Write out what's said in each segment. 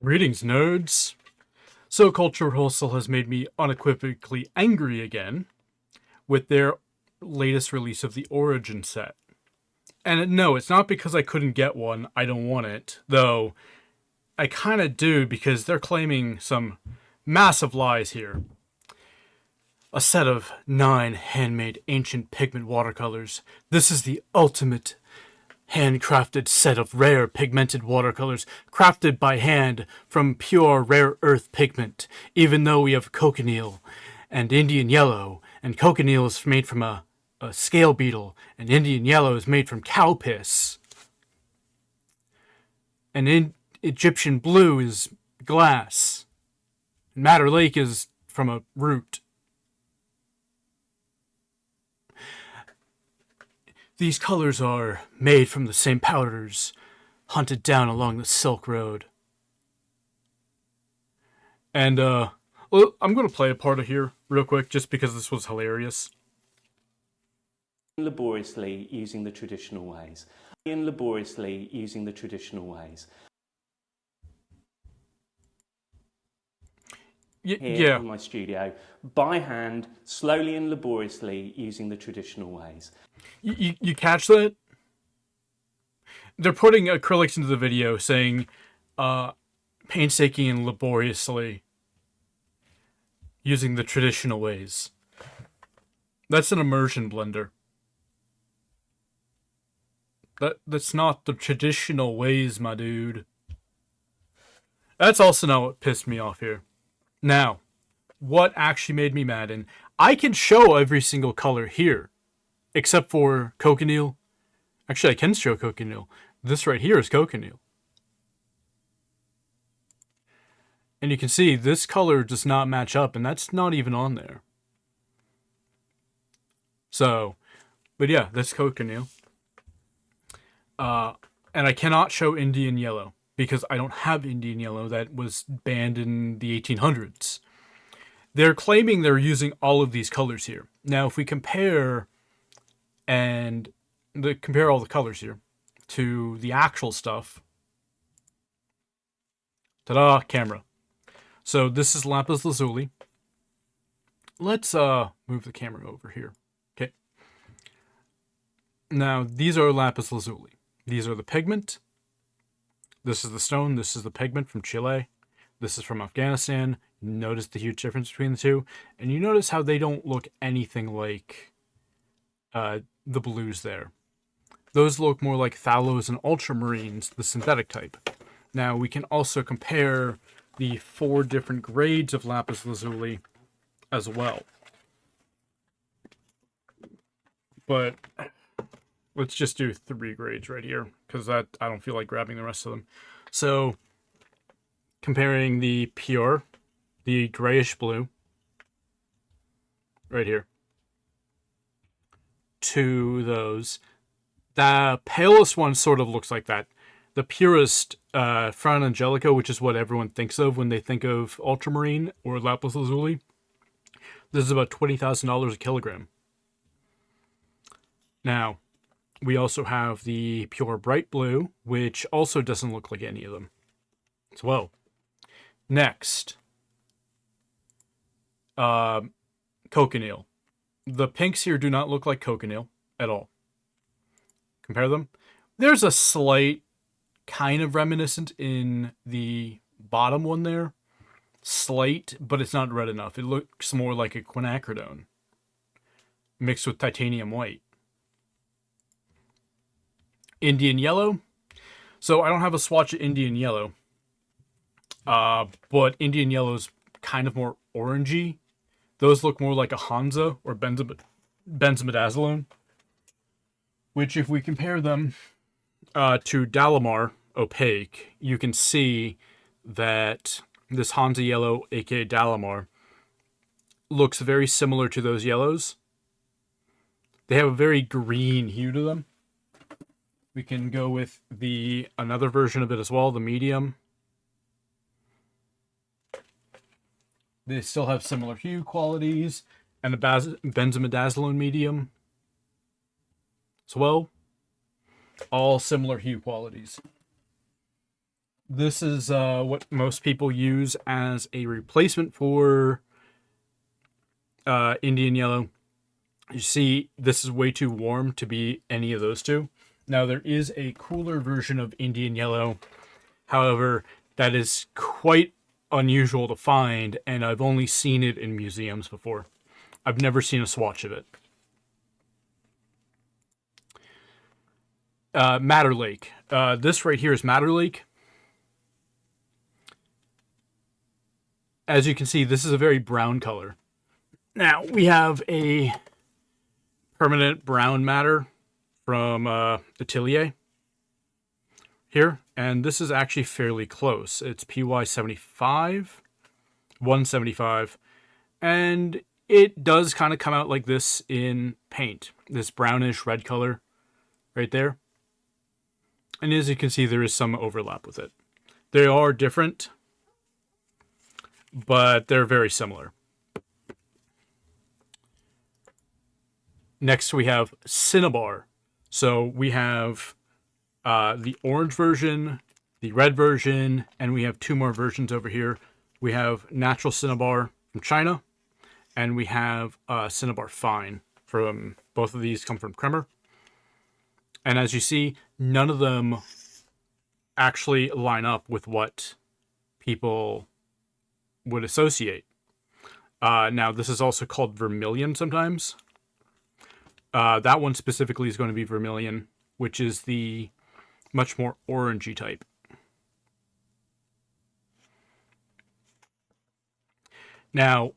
Greetings, nerds. So, Culture Wholesale has made me unequivocally angry again with their latest release of the Origin set. And no, it's not because I couldn't get one, I don't want it. Though, I kinda do because they're claiming some massive lies here. A set of 9 handmade ancient pigment watercolors. This is the ultimate handcrafted set of rare pigmented watercolors crafted by hand from pure rare earth pigment, even though we have cochineal and Indian yellow, and cochineal is made from a scale beetle, and Indian yellow is made from cow piss, and Egyptian blue is glass, and Madder Lake is from a root. These colors are made from the same powders hunted down along the Silk Road. And, well, I'm going to play a part of here real quick just because this was hilarious. Laboriously using the traditional ways. Laboriously using the traditional ways. Here in my studio, by hand, slowly and laboriously using the traditional ways. You catch that? They're putting acrylics into the video saying, painstaking and laboriously using the traditional ways. That's an immersion blender. That's not the traditional ways, my dude. That's also not what pissed me off here. Now, what actually made me mad, and I can show every single color here, except for cochineal. Actually, I can show cochineal. This right here is cochineal. And you can see this color does not match up, and that's not even on there. So, but yeah, that's cochineal. And I cannot show Indian yellow because I don't have Indian yellow. That was banned in the 1800s. They're claiming they're using all of these colors here. Now, if we compare all the colors here to the actual stuff, ta-da, camera. So this is lapis lazuli. Let's move the camera over here. Okay. Now, these are lapis lazuli. These are the pigment. This is the stone. This is the pigment from Chile. This is from Afghanistan. Notice the huge difference between the two. And you notice how they don't look anything like the blues there. Those look more like phthalos and ultramarines, the synthetic type. Now, we can also compare the 4 different grades of lapis lazuli as well. But let's just do 3 grades right here, because I don't feel like grabbing the rest of them. So, comparing the pure, the grayish blue, right here, to those. The palest one sort of looks like that. The purest, Fran Angelico, which is what everyone thinks of when they think of ultramarine or lapis lazuli, this is about $20,000 a kilogram. Now, we also have the pure bright blue, which also doesn't look like any of them as well. Next, cochineal. The pinks here do not look like cochineal at all. Compare them. There's a slight kind of reminiscent in the bottom one there. Slight, but it's not red enough. It looks more like a quinacridone mixed with titanium white. Indian yellow. So I don't have a swatch of Indian yellow. But Indian yellow is kind of more orangey. Those look more like a Hansa or benzimidazolone. Which, if we compare them to Dalamar Opaque, you can see that this Hansa yellow, aka Dalamar, looks very similar to those yellows. They have a very green hue to them. We can go with another version of it as well, the medium. They still have similar hue qualities, and the benzimidazolone medium as well. All similar hue qualities. This is what most people use as a replacement for Indian yellow. You see, this is way too warm to be any of those two. Now, there is a cooler version of Indian yellow. However, that is quite unusual to find, and I've only seen it in museums before. I've never seen a swatch of it. Madder Lake. This right here is Madder Lake. As you can see, this is a very brown color. Now, we have a permanent brown madder from Atelier here, and this is actually fairly close. It's PY75, 175, and it does kind of come out like this in paint, this brownish red color right there. And as you can see, there is some overlap with it. They are different, but they're very similar. Next, we have Cinnabar. So we have the orange version, the red version, and we have two more versions over here. We have Natural Cinnabar from China, and we have Cinnabar Fine from, both of these come from Kremer. And as you see, none of them actually line up with what people would associate. Now, this is also called vermilion sometimes. That one specifically is going to be vermilion, which is the much more orangey type. Now,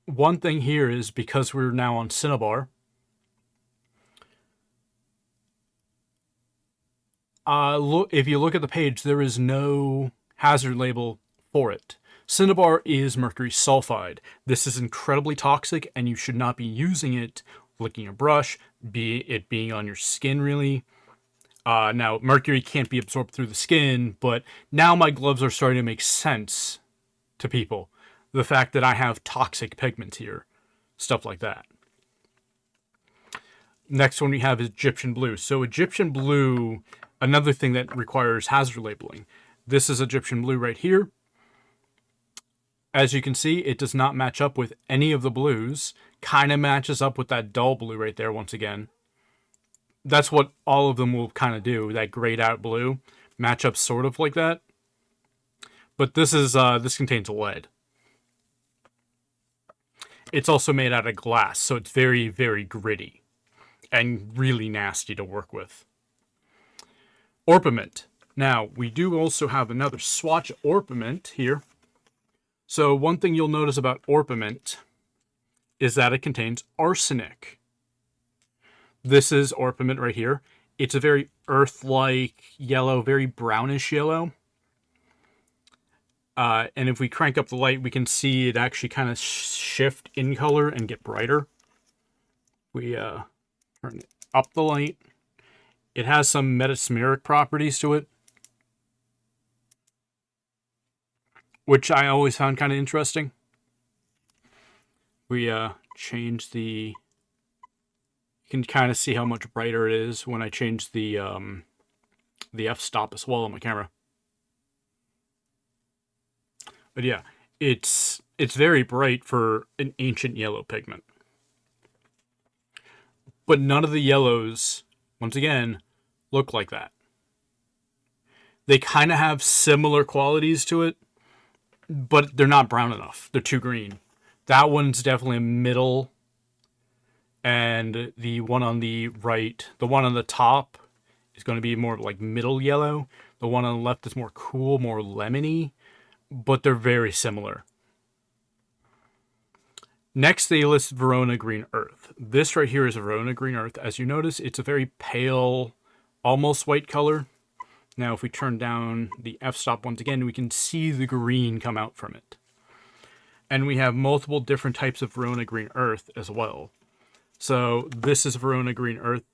one thing here is, because we're now on Cinnabar, if you look at the page, there is no hazard label for it. Cinnabar is mercury sulfide. This is incredibly toxic, and you should not be using it licking a brush, it being on your skin, really. Now, mercury can't be absorbed through the skin, but now my gloves are starting to make sense to people. The fact that I have toxic pigments here, stuff like that. Next one we have is Egyptian blue. So Egyptian blue, another thing that requires hazard labeling. This is Egyptian blue right here. As you can see, it does not match up with any of the blues. Kind of matches up with that dull blue right there once again. That's what all of them will kind of do, that grayed out blue. Match up sort of like that. But this contains lead. It's also made out of glass, so it's very, very gritty and really nasty to work with. Orpiment. Now, we do also have another swatch orpiment here. So one thing you'll notice about orpiment is that it contains arsenic. This is orpiment right here. It's a very earth-like yellow, very brownish yellow. And if we crank up the light, we can see it actually kind of shift in color and get brighter. We turn up the light. It has some metasmeric properties to it, which I always found kind of interesting. We change the... You can kind of see how much brighter it is when I change the f-stop as well on my camera. But yeah, it's very bright for an ancient yellow pigment. But none of the yellows, once again, look like that. They kind of have similar qualities to it, but they're not brown enough. They're too green. That one's definitely a middle, and the one on the right, the one on the top is going to be more like middle yellow. The one on the left is more cool, more lemony, but they're very similar. Next, they list Verona Green Earth. This right here is Verona Green Earth. As you notice, it's a very pale, almost white color. Now, if we turn down the f-stop once again, we can see the green come out from it. And we have multiple different types of Verona Green Earth as well. So this is Verona Green Earth.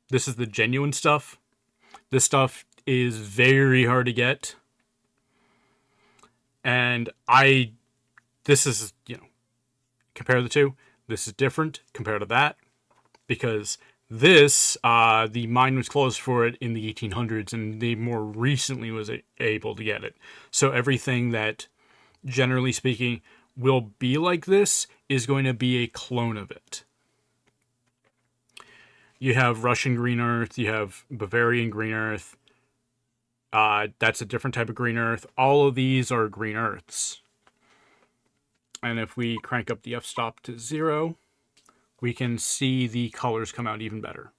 This is the genuine stuff. This stuff is very hard to get. And this is, compare the two. This is different compared to that, because This, the mine was closed for it in the 1800s, and they more recently was able to get it. So everything that, generally speaking, will be like this is going to be a clone of it. You have Russian green earth, you have Bavarian green earth. That's a different type of green earth. All of these are green earths. And if we crank up the f-stop to 0, we can see the colors come out even better.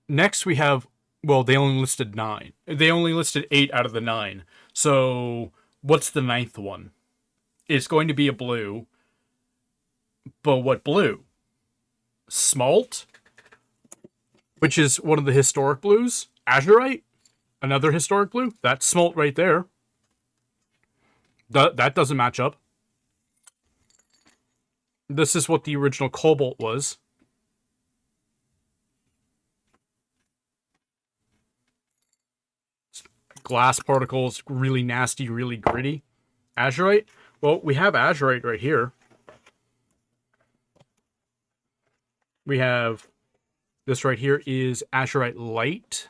Next we have, well, they only listed 9. They only listed 8 out of the 9. So what's the 9th one? It's going to be a blue. But what blue? Smalt? Which is one of the historic blues. Azurite? Another historic blue. That's smalt right there. That doesn't match up. This is what the original cobalt was. Glass particles, really nasty, really gritty. Azurite? Well, we have azurite right here. We have this right here is azurite light.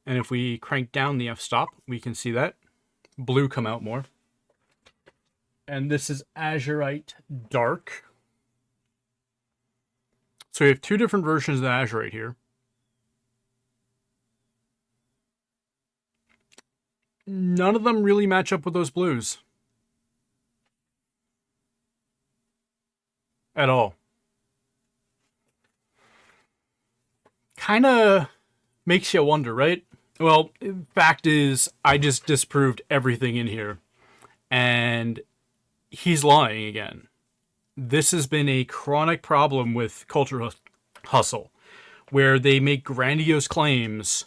And if we crank down the f-stop, we can see that. Blue come out more. And this is azurite dark. So we have 2 different versions of azurite here. None of them really match up with those blues. At all. Kind of makes you wonder, right? Well, fact is, I just disproved everything in here. And he's lying again. This has been a chronic problem with Culture Hustle, where they make grandiose claims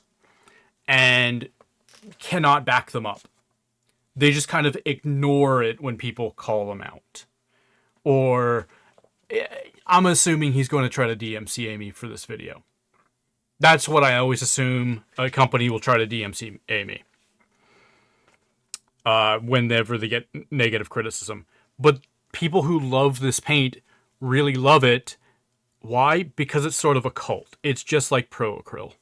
and cannot back them up. They just kind of ignore it when people call them out. Or I'm assuming he's going to try to DMCA me for this video. That's what I always assume a company will try to DMCA me. Whenever they get negative criticism. But people who love this paint really love it. Why? Because it's sort of a cult. It's just like Pro Acryl.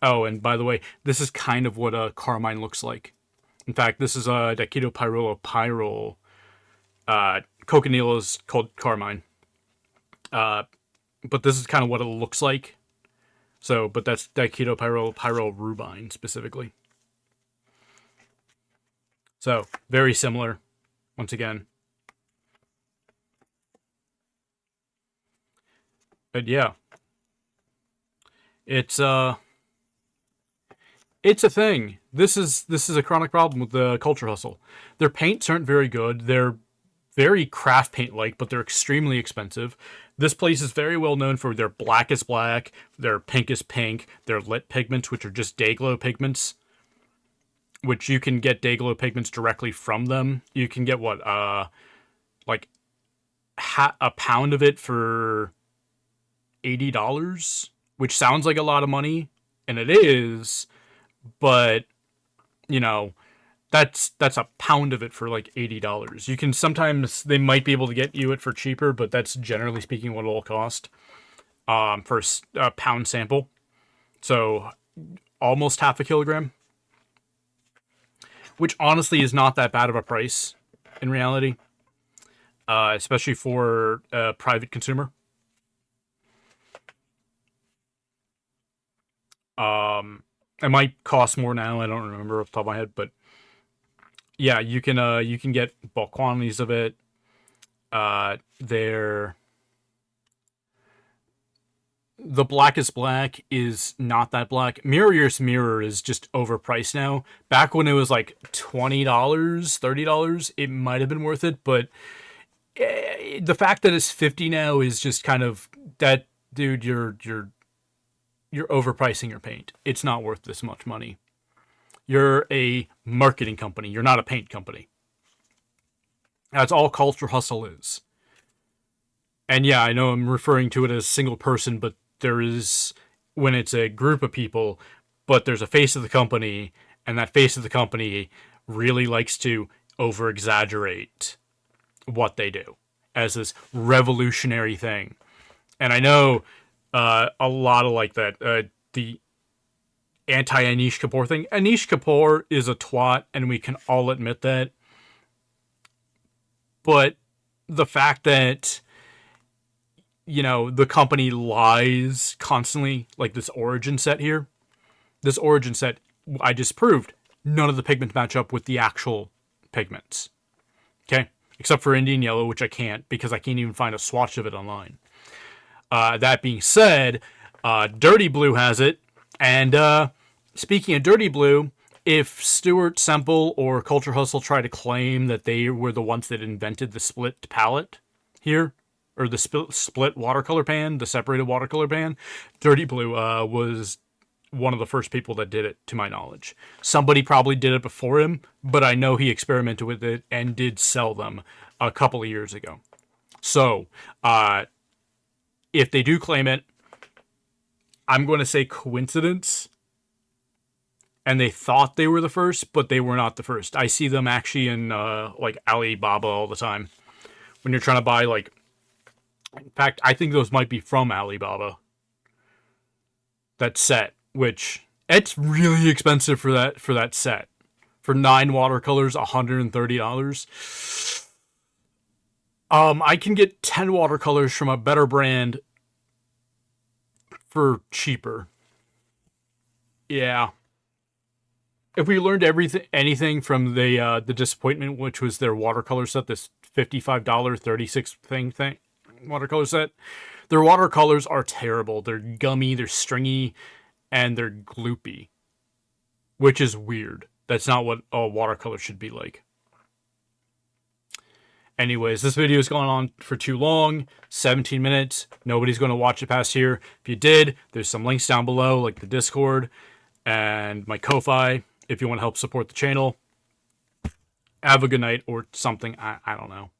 Oh, and by the way, this is kind of what a carmine looks like. In fact, this is a Diketopyrrole cochineal is called carmine. But this is kind of what it looks like. So, but that's Diketopyrrole rubine specifically. So, very similar, once again. But yeah. It's a thing. This is a chronic problem with the Culture Hustle. Their paints aren't very good. They're very craft paint like, but they're extremely expensive. This place is very well known for their blackest black, their pinkest pink, their lit pigments, which are just day glow pigments, which you can get day glow pigments directly from them. You can get what, like a pound of it for $80, which sounds like a lot of money, and it is, but you know, that's a pound of it for like $80. You can sometimes they might be able to get you it for cheaper, but that's generally speaking what it'll cost for a pound sample. So almost half a kilogram, which honestly is not that bad of a price in reality, especially for a private consumer. It might cost more now. I don't remember off the top of my head, but yeah, you can get bulk quantities of it. The blackest black is not that black. Mirror Year's Mirror is just overpriced now. Back when it was like $20, $30, it might have been worth it, but the fact that it's $50 now is just kind of that, dude. You're overpricing your paint. It's not worth this much money. You're a marketing company. You're not a paint company. That's all Culture Hustle is. And yeah, I know I'm referring to it as single person, but there is, when it's a group of people, but there's a face of the company, And that face of the company really likes to over exaggerate what they do as this revolutionary thing. And I know a lot of like that, the anti Anish Kapoor thing. Anish Kapoor is a twat, and we can all admit that. But the fact that, you know, the company lies constantly, like this origin set here, this origin set, I just proved none of the pigments match up with the actual pigments. Okay? Except for Indian yellow, which I can't because I can't even find a swatch of it online. That being said, Dirty Blue has it. And speaking of Dirty Blue, if Stuart Semple or Culture Hustle try to claim that they were the ones that invented the split palette here, or the split watercolor pan, the separated watercolor pan, Dirty Blue was one of the first people that did it, to my knowledge. Somebody probably did it before him, but I know he experimented with it and did sell them a couple of years ago. So, if they do claim it, I'm going to say coincidence. And they thought they were the first, but they were not the first. I see them actually in like Alibaba all the time. When you're trying to buy like, in fact, I think those might be from Alibaba. That set, which it's really expensive for that set. For 9 watercolors, $130. I can get 10 watercolors from a better brand for cheaper. Yeah. If we learned anything from the disappointment, which was their watercolor set, this $55 36 thing watercolor set, their watercolors are terrible. They're gummy, they're stringy, and they're gloopy, which is weird. That's not what a watercolor should be like. Anyways, this video has gone on for too long, 17 minutes. Nobody's going to watch it past here. If you did, there's some links down below, like the Discord and my Ko-Fi, if you want to help support the channel. Have a good night or something. I don't know.